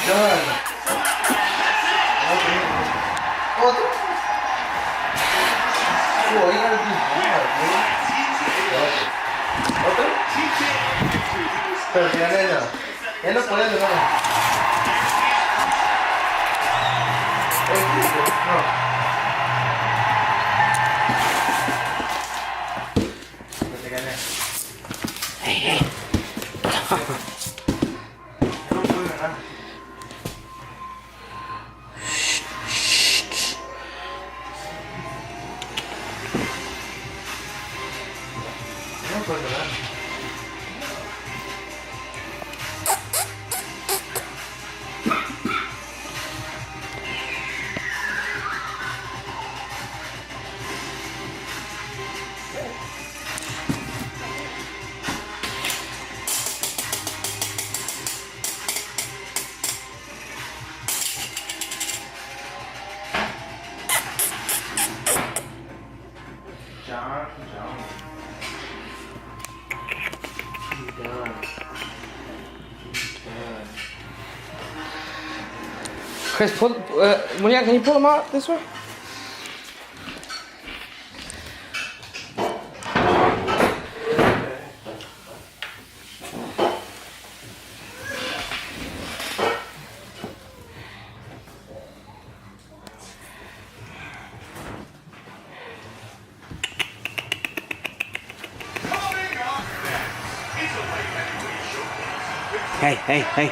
Done. Okay. Otro. Oh, you gotta be hard, dude. ¿Otro? Pero que gané ya. Él no puede ganar. No. Que te gané. No puede ganar. No puede ganar. John. Chris, Monique, can you pull them out this way? Hey.